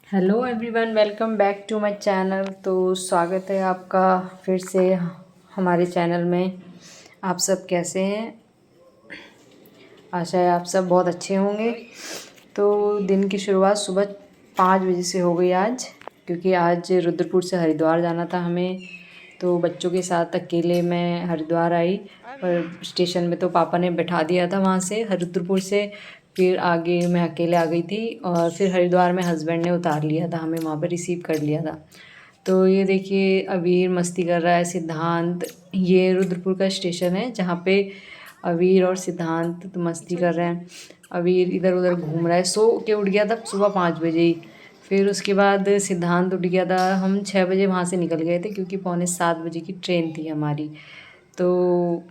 Hello everyone, welcome back to my channel. तो स्वागत है आपका फिर से हमारे चैनल में। आप सब कैसे हैं? आशा है आप सब बहुत अच्छे होंगे। तो दिन की शुरुआत सुबह 5 बजे से हो गई आज, क्योंकि आज रुद्रपुर से हरिद्वार जाना था हमें। तो बच्चों के साथ अकेले मैं हरिद्वार आई, पर स्टेशन में तो पापा ने बैठा दिया था वहाँ से रुद्रपुर से। फिर आगे मैं अकेले आ गई थी और फिर हरिद्वार में हस्बैंड ने उतार लिया था, हमें वहाँ पर रिसीव कर लिया था। तो ये देखिए अबीर मस्ती कर रहा है, सिद्धांत। ये रुद्रपुर का स्टेशन है जहाँ पे अबीर और सिद्धांत तो मस्ती कर रहे हैं। अबीर इधर उधर घूम रहा है, सो के उठ गया था सुबह 5 बजे ही। फिर उसके बाद सिद्धांत उठ गया था। हम 6 बजे वहाँ से निकल गए थे क्योंकि पौने 7 बजे की ट्रेन थी हमारी। तो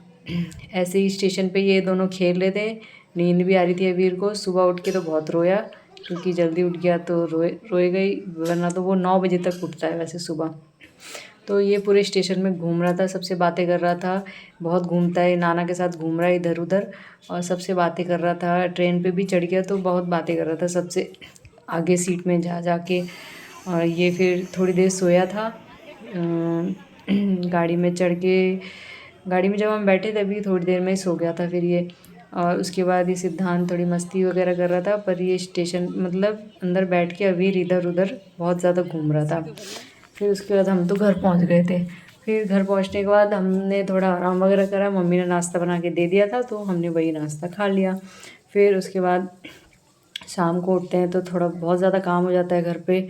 ऐसे ही स्टेशन पे ये दोनों खेल रहे थे। नींद भी आ रही थी अबीर को। सुबह उठ के तो बहुत रोया, क्योंकि जल्दी उठ गया तो रोएगा ही, वरना तो वो 9 बजे तक उठता है वैसे सुबह। तो ये पूरे स्टेशन में घूम रहा था, सबसे बातें कर रहा था। बहुत घूमता है, नाना के साथ घूम रहा है इधर उधर और सबसे बातें कर रहा था। ट्रेन पे भी चढ़ गया तो बहुत बातें कर रहा था सबसे, आगे सीट में जा जा के। और ये फिर थोड़ी देर सोया था गाड़ी में चढ़ के। गाड़ी में जब हम बैठे तभी थोड़ी देर में सो गया था फिर ये। और उसके बाद ये सिद्धांत थोड़ी मस्ती वगैरह कर रहा था, पर ये स्टेशन मतलब अंदर बैठ के अबीर इधर उधर बहुत ज़्यादा घूम रहा था। फिर उसके बाद हम तो घर पहुंच गए थे। फिर घर पहुंचने के बाद हमने थोड़ा आराम वगैरह करा। मम्मी ने नाश्ता बना के दे दिया था तो हमने वही नाश्ता खा लिया। फिर उसके बाद शाम को उठते हैं तो थोड़ा बहुत ज़्यादा काम हो जाता है घर पे।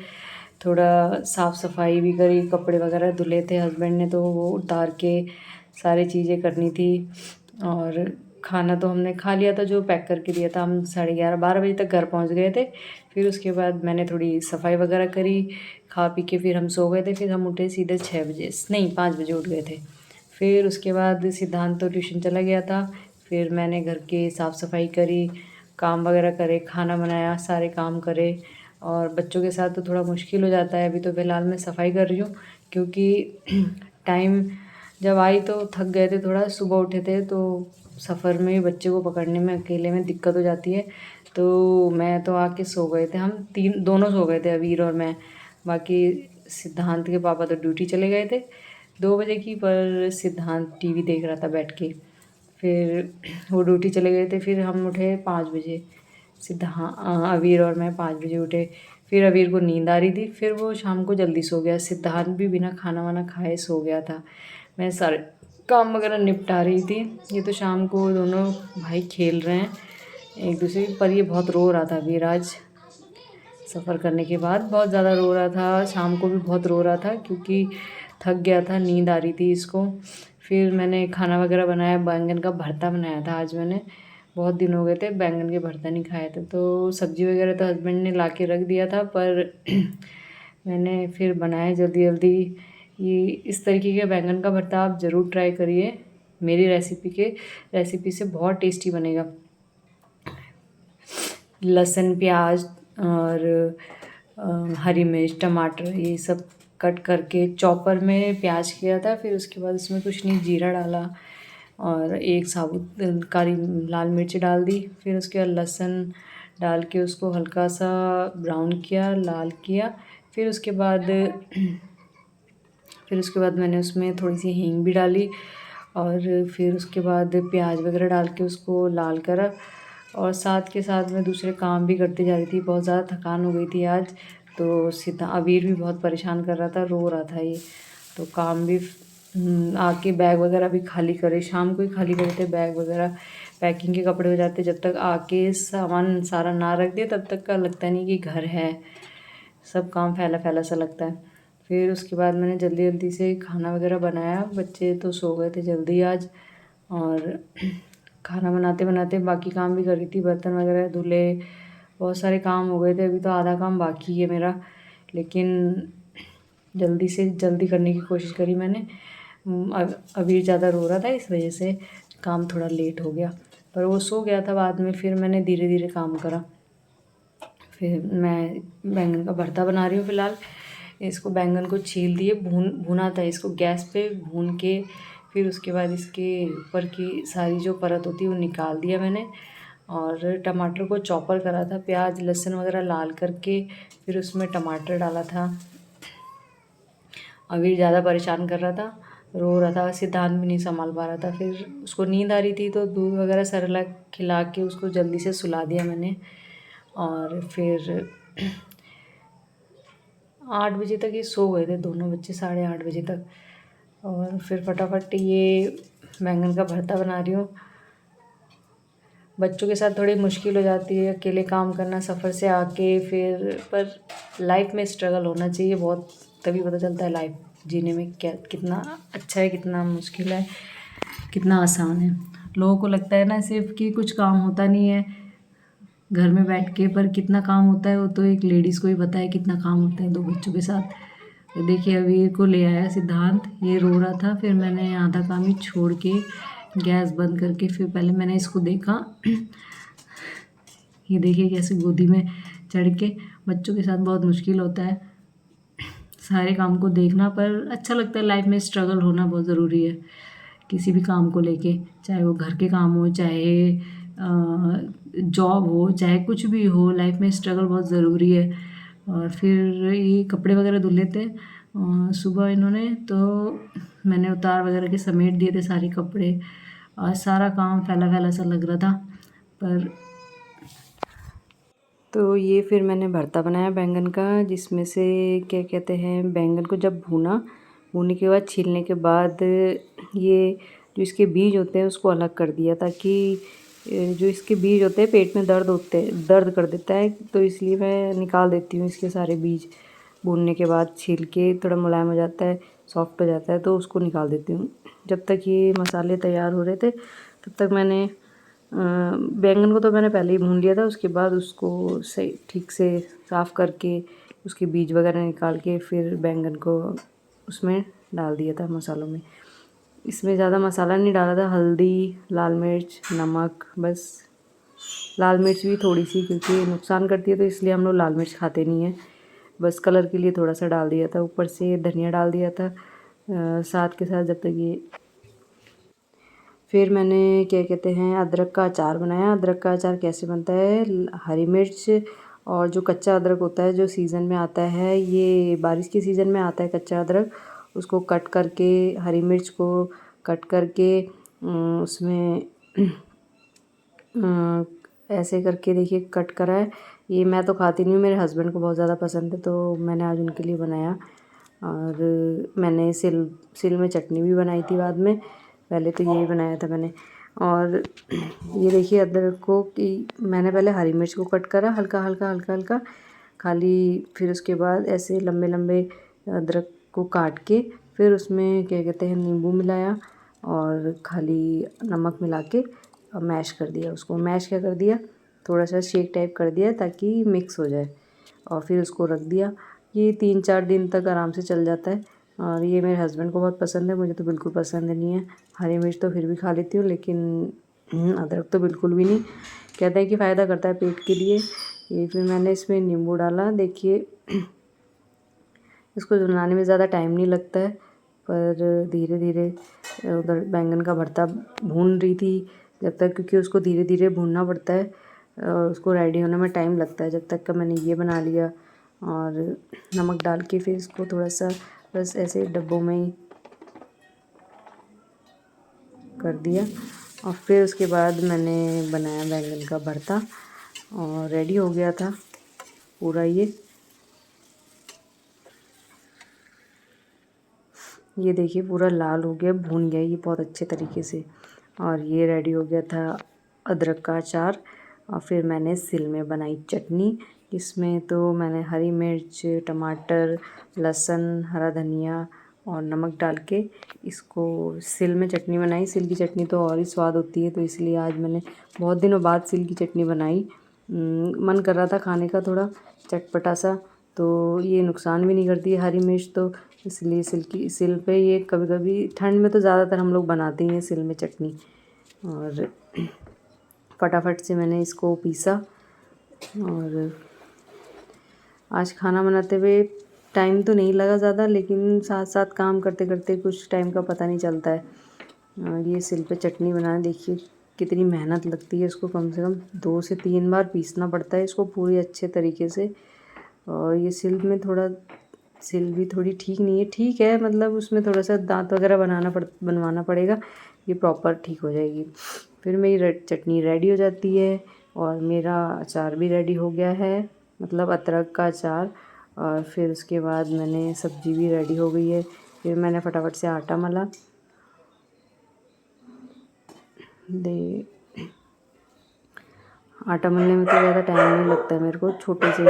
थोड़ा साफ़ सफाई भी करी, कपड़े वगैरह धुले थे हस्बैंड ने तो वो उतार के सारी चीज़ें करनी थी। और खाना तो हमने खा लिया था जो पैक करके दिया था। हम 11:30-12 बजे तक घर पहुंच गए थे। फिर उसके बाद मैंने थोड़ी सफाई वगैरह करी, खा पी के फिर हम सो गए थे। फिर हम उठे सीधे 6 बजे, नहीं 5 बजे उठ गए थे। फिर उसके बाद सिद्धांत तो ट्यूशन चला गया था। फिर मैंने घर के साफ़ सफाई करी, काम वगैरह करे, खाना बनाया, सारे काम करे। और बच्चों के साथ तो थोड़ा मुश्किल हो जाता है। अभी तो फ़िलहाल मैं सफाई कर रही हूँ, क्योंकि टाइम जब आई तो थक गए थे थोड़ा, सुबह उठे थे तो सफ़र में बच्चे को पकड़ने में अकेले में दिक्कत हो जाती है। तो मैं तो आके सो गए थे, हम तीन दोनों सो गए थे, अबीर और मैं। बाकी सिद्धांत के पापा तो ड्यूटी चले गए थे 2 बजे की, पर सिद्धांत टीवी देख रहा था बैठ के। फिर वो ड्यूटी चले गए थे। फिर हम उठे 5 बजे, अबीर और मैं 5 बजे उठे। फिर अबीर को नींद आ रही थी, फिर वो शाम को जल्दी सो गया। सिद्धांत भी बिना खाना वाना खाए सो गया था। मैं सारे काम वगैरह निपटा रही थी। ये तो शाम को दोनों भाई खेल रहे हैं एक दूसरे पर। ये बहुत रो रहा था अबीर आज, सफ़र करने के बाद बहुत ज़्यादा रो रहा था। शाम को भी बहुत रो रहा था क्योंकि थक गया था, नींद आ रही थी इसको। फिर मैंने खाना वगैरह बनाया, बैंगन का भरता बनाया था आज मैंने। बहुत दिन हो गए थे बैंगन के भरता नहीं खाए थे। तो सब्ज़ी वगैरह तो हस्बैंड ने ला के रख दिया था, पर मैंने फिर बनाया जल्दी जल्दी। ये इस तरीके के बैंगन का भरता आप ज़रूर ट्राई करिए, मेरी रेसिपी से बहुत टेस्टी बनेगा। लहसुन, प्याज और हरी मिर्च, टमाटर ये सब कट करके चॉपर में प्याज किया था। फिर उसके बाद उसमें कुछ नहीं, जीरा डाला और एक साबुत काली लाल मिर्च डाल दी। फिर उसके बाद लहसुन डाल के उसको हल्का सा ब्राउन किया, लाल किया। फिर उसके बाद मैंने उसमें थोड़ी सी हींग भी डाली। और फिर उसके बाद प्याज वगैरह डाल के उसको लाल करा। और साथ के साथ मैं दूसरे काम भी करती जा रही थी। बहुत ज़्यादा थकान हो गई थी आज। तो सीधा अबीर भी बहुत परेशान कर रहा था, रो रहा था ये। तो काम भी आके बैग वगैरह भी खाली करे, शाम को ही खाली करे थे बैग वगैरह। पैकिंग के कपड़े हो जाते, जब तक आके सामान सारा ना रख दे तब तक का लगता नहीं कि घर है। सब काम फैला फैला सा लगता है। फिर उसके बाद मैंने जल्दी जल्दी से खाना वगैरह बनाया। बच्चे तो सो गए थे जल्दी आज। और खाना बनाते बनाते बाकी काम भी कर रही थी, बर्तन वगैरह धुले, बहुत सारे काम हो गए थे। अभी तो आधा काम बाकी है मेरा, लेकिन जल्दी से जल्दी करने की कोशिश करी मैंने। अभी ज़्यादा रो रहा था, इस वजह से काम थोड़ा लेट हो गया, पर वो सो गया था बाद में। फिर मैंने धीरे धीरे काम करा। फिर मैं बैंगन का भरता बना रही हूँ फ़िलहाल। इसको बैंगन को छील दिए, भूना था इसको गैस पे भून के। फिर उसके बाद इसके ऊपर की सारी जो परत होती है वो निकाल दिया मैंने। और टमाटर को चॉपर करा था, प्याज लहसुन वगैरह लाल करके फिर उसमें टमाटर डाला था। अभी ज़्यादा परेशान कर रहा था, रो रहा था, सिद्धांत भी नहीं संभाल पा रहा था। फिर उसको नींद आ रही थी तो दूध वगैरह सेरेलैक खिला के उसको जल्दी से सुला दिया मैंने। और फिर 8 बजे तक ये सो गए थे दोनों बच्चे, 8:30 बजे तक। और फिर फटाफट ये बैंगन का भरता बना रही हूँ। बच्चों के साथ थोड़ी मुश्किल हो जाती है, अकेले काम करना सफ़र से आके फिर, पर लाइफ में स्ट्रगल होना चाहिए बहुत, तभी पता चलता है लाइफ जीने में क्या कितना अच्छा है, कितना मुश्किल है, कितना आसान है। लोगों को लगता है ना सिर्फ कि कुछ काम होता नहीं है घर में बैठ के, पर कितना काम होता है वो तो एक लेडीज़ को ही पता है कितना काम होता है 2 बच्चों के साथ। तो देखिए अभी को ले आया सिद्धांत, ये रो रहा था, फिर मैंने आधा काम ही छोड़ के गैस बंद करके फिर पहले मैंने इसको देखा। ये देखिए कैसे गोदी में चढ़ के, बच्चों के साथ बहुत मुश्किल होता है सारे काम को देखना, पर अच्छा लगता है। लाइफ में स्ट्रगल होना बहुत ज़रूरी है किसी भी काम को लेके, चाहे वो घर के काम हो, चाहे जॉब हो, चाहे कुछ भी हो, लाइफ में स्ट्रगल बहुत ज़रूरी है। और फिर ये कपड़े वगैरह धुल लेते सुबह इन्होंने, तो मैंने उतार वगैरह के समेट दिए थे सारे कपड़े, और सारा काम फैला फैला सा लग रहा था। पर तो ये फिर मैंने भरता बनाया बैंगन का, जिसमें से क्या कहते हैं, बैंगन को जब भूनने के बाद छीलने के बाद ये जो इसके बीज होते हैं उसको अलग कर दिया, ताकि जो इसके बीज होते हैं पेट में दर्द कर देता है, तो इसलिए मैं निकाल देती हूँ इसके सारे बीज। भूनने के बाद छील के थोड़ा मुलायम हो जाता है, सॉफ्ट हो जाता है, तो उसको निकाल देती हूँ। जब तक ये मसाले तैयार हो रहे थे तब तक मैंने बैंगन को तो मैंने पहले ही भून लिया था। उसके बाद उसको सही ठीक से साफ़ करके उसके बीज वगैरह निकाल के फिर बैंगन को उसमें डाल दिया था मसालों में। इसमें ज़्यादा मसाला नहीं डाला था, हल्दी, लाल मिर्च, नमक, बस लाल मिर्च भी थोड़ी सी, क्योंकि नुकसान करती है तो इसलिए हम लोग लाल मिर्च खाते नहीं हैं, बस कलर के लिए थोड़ा सा डाल दिया था। ऊपर से धनिया डाल दिया था साथ के साथ। जब तक ये फिर मैंने क्या कहते हैं अदरक का अचार बनाया। अदरक का अचार कैसे बनता है, हरी मिर्च और जो कच्चा अदरक होता है जो सीज़न में आता है, ये बारिश के सीज़न में आता है कच्चा अदरक, उसको कट करके, हरी मिर्च को कट करके उसमें ऐसे करके देखिए कट करा है। ये मैं तो खाती नहीं हूँ, मेरे हस्बैंड को बहुत ज़्यादा पसंद है, तो मैंने आज उनके लिए बनाया। और मैंने सिल में चटनी भी बनाई थी बाद में, पहले तो यही बनाया था मैंने। और ये देखिए अदरक को कि मैंने पहले हरी मिर्च को कट करा हल्का हल्का हल्का हल्का खाली, फिर उसके बाद ऐसे लंबे लंबे अदरक को काट के फिर उसमें क्या कहते हैं नींबू मिलाया और खाली नमक मिला के मैश कर दिया। उसको मैश क्या कर दिया, थोड़ा सा शेक टाइप कर दिया ताकि मिक्स हो जाए, और फिर उसको रख दिया। ये 3-4 दिन तक आराम से चल जाता है। और ये मेरे हस्बैंड को बहुत पसंद है, मुझे तो बिल्कुल पसंद नहीं है। हरी मिर्च तो फिर भी खा लेती हूँ, लेकिन अदरक तो बिल्कुल भी नहीं। कहते हैं कि फ़ायदा करता है पेट के लिए। ये फिर मैंने इसमें नींबू डाला। देखिए इसको बनाने में ज़्यादा टाइम नहीं लगता है, पर धीरे धीरे उधर बैंगन का भरता भून रही थी जब तक, क्योंकि उसको धीरे धीरे भूनना पड़ता है, उसको रेडी होने में टाइम लगता है। जब तक का मैंने ये बना लिया और नमक डाल के फिर इसको थोड़ा सा बस ऐसे डब्बों में ही कर दिया। और फिर उसके बाद मैंने बनाया बैंगन का भरता और रेडी हो गया था पूरा। ये देखिए पूरा लाल हो गया, भून गया ये बहुत अच्छे तरीके से। और ये रेडी हो गया था अदरक का अचार। और फिर मैंने सिल में बनाई चटनी, इसमें तो मैंने हरी मिर्च, टमाटर, लहसुन, हरा धनिया और नमक डाल के इसको सिल में चटनी बनाई। सिल की चटनी तो और ही स्वाद होती है, तो इसलिए आज मैंने बहुत दिनों बाद सिल की चटनी बनाई। मन कर रहा था खाने का थोड़ा चटपटा सा, तो ये नुकसान भी नहीं करती है हरी मिर्च, तो इसलिए सिल पे ये कभी कभी ठंड में तो ज़्यादातर हम लोग बनाते ही हैं सिल में चटनी। और फटाफट से मैंने इसको पीसा। और आज खाना बनाते हुए टाइम तो नहीं लगा ज़्यादा, लेकिन साथ साथ काम करते करते कुछ टाइम का पता नहीं चलता है। और ये सिल पे चटनी बनाना देखिए कितनी मेहनत लगती है इसको, कम से कम 2 से 3 बार पीसना पड़ता है इसको पूरी अच्छे तरीके से। और ये सिल भी थोड़ी ठीक नहीं है, ठीक है मतलब उसमें थोड़ा सा दांत वगैरह बनवाना पड़ेगा, ये प्रॉपर ठीक हो जाएगी। फिर मेरी चटनी रेडी हो जाती है और मेरा अचार भी रेडी हो गया है, मतलब अदरक का अचार। और फिर उसके बाद मैंने सब्ज़ी भी रेडी हो गई है। फिर मैंने फटाफट से आटा मला आटा मलने में तो ज़्यादा टाइम नहीं लगता है मेरे को, छोटे से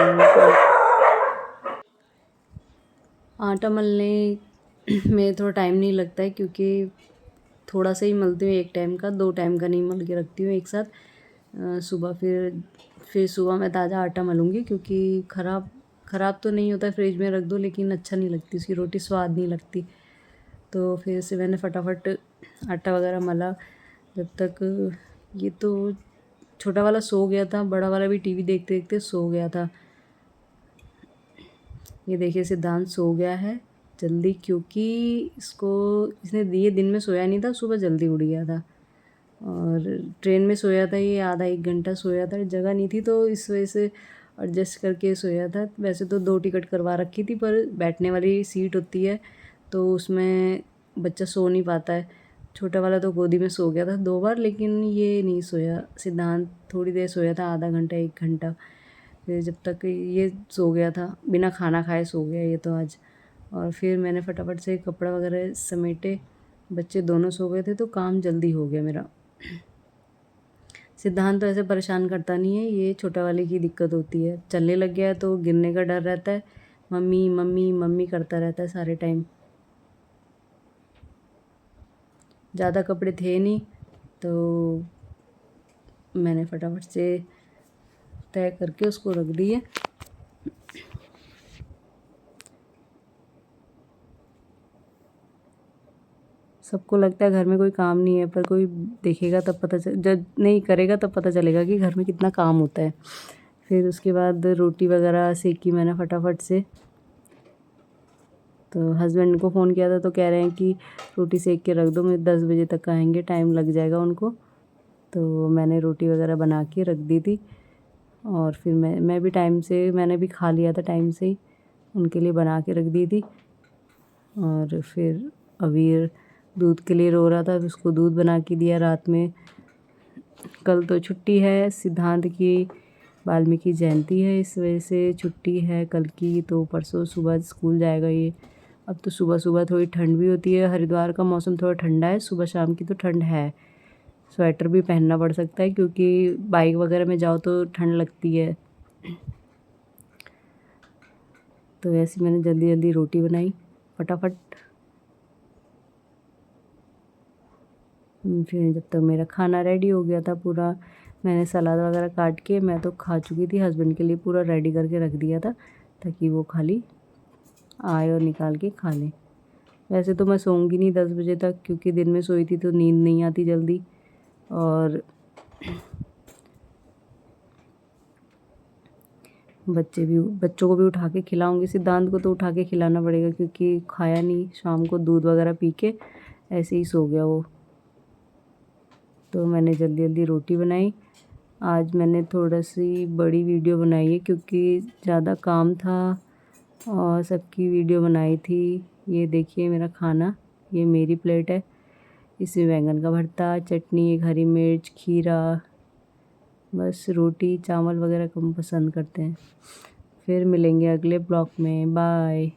आटा मलने में थोड़ा टाइम नहीं लगता है, क्योंकि थोड़ा सा ही मलती हूँ, एक टाइम का 2 टाइम का नहीं मल के रखती हूँ एक साथ। सुबह फिर सुबह मैं ताज़ा आटा मलूँगी, क्योंकि ख़राब तो नहीं होता है, फ्रिज में रख दो लेकिन अच्छा नहीं लगती उसकी रोटी, स्वाद नहीं लगती। तो फिर से मैंने फटाफट आटा वगैरह मला। जब तक ये तो छोटा वाला सो गया था, बड़ा वाला भी टीवी देखते देखते सो गया था। ये देखिए सिद्धांत सो गया है जल्दी, क्योंकि इसने दिए दिन में सोया नहीं था, सुबह जल्दी उठ गया था। और ट्रेन में सोया था, ये आधा 1 घंटा सोया था, जगह नहीं थी तो इस वजह से एडजस्ट करके सोया था। वैसे तो 2 टिकट करवा रखी थी, पर बैठने वाली सीट होती है तो उसमें बच्चा सो नहीं पाता है। छोटा वाला तो गोदी में सो गया था 2 बार, लेकिन ये नहीं सोया। सिद्धांत थोड़ी देर सोया था, आधा घंटा 1 घंटा। फिर जब तक ये सो गया था, बिना खाना खाए सो गया ये तो आज। और फिर मैंने फटाफट से कपड़ा वगैरह समेटे, बच्चे दोनों सो गए थे तो काम जल्दी हो गया मेरा। सिद्धांत तो ऐसे परेशान करता नहीं है, ये छोटा वाले की दिक्कत होती है। चलने लग गया है तो गिरने का डर रहता है, मम्मी मम्मी मम्मी करता रहता है सारे टाइम। ज़्यादा कपड़े थे नहीं तो मैंने फटाफट से तय करके उसको रख दिए। सबको लगता है घर में कोई काम नहीं है, पर कोई देखेगा तब जब नहीं करेगा तब पता चलेगा कि घर में कितना काम होता है। फिर उसके बाद रोटी वगैरह सेकी मैंने फटाफट से। तो हस्बैंड को फ़ोन किया था तो कह रहे हैं कि रोटी सेक के रख दो, मैं 10 बजे तक आएंगे, टाइम लग जाएगा उनको। तो मैंने रोटी वगैरह बना के रख दी थी। और फिर मैं भी टाइम से, मैंने भी खा लिया था टाइम से ही, उनके लिए बना के रख दी थी। और फिर अवीर दूध के लिए रो रहा था तो उसको दूध बना के दिया रात में। कल तो छुट्टी है, सिद्धांत की वाल्मीकि जयंती है, इस वजह से छुट्टी है कल की। तो परसों सुबह स्कूल जाएगा ये। अब तो सुबह सुबह थोड़ी ठंड भी होती है, हरिद्वार का मौसम थोड़ा ठंडा है, सुबह शाम की तो ठंड है। स्वेटर भी पहनना पड़ सकता है, क्योंकि बाइक वगैरह में जाओ तो ठंड लगती है। तो ऐसे मैंने जल्दी जल्दी रोटी बनाई फटाफट। फिर जब तक मेरा खाना रेडी हो गया था पूरा, मैंने सलाद वगैरह काट के, मैं तो खा चुकी थी, हस्बैंड के लिए पूरा रेडी करके रख दिया था ताकि वो खाली आए और निकाल के खा लें। वैसे तो मैं सोऊंगी नहीं 10 बजे तक, क्योंकि दिन में सोई थी तो नींद नहीं आती जल्दी। और बच्चों को भी उठा के खिलाऊंगी। सिद्धांत को तो उठा के खिलाना पड़ेगा, क्योंकि खाया नहीं, शाम को दूध वगैरह पी के ऐसे ही सो गया वो। तो मैंने जल्दी जल्दी रोटी बनाई। आज मैंने थोड़ा सी बड़ी वीडियो बनाई है, क्योंकि ज़्यादा काम था और सबकी वीडियो बनाई थी। ये देखिए मेरा खाना, ये मेरी प्लेट है, इसमें बैंगन का भरता, चटनी, एक हरी मिर्च, खीरा, बस। रोटी चावल वगैरह कम पसंद करते हैं। फिर मिलेंगे अगले ब्लॉग में, बाय।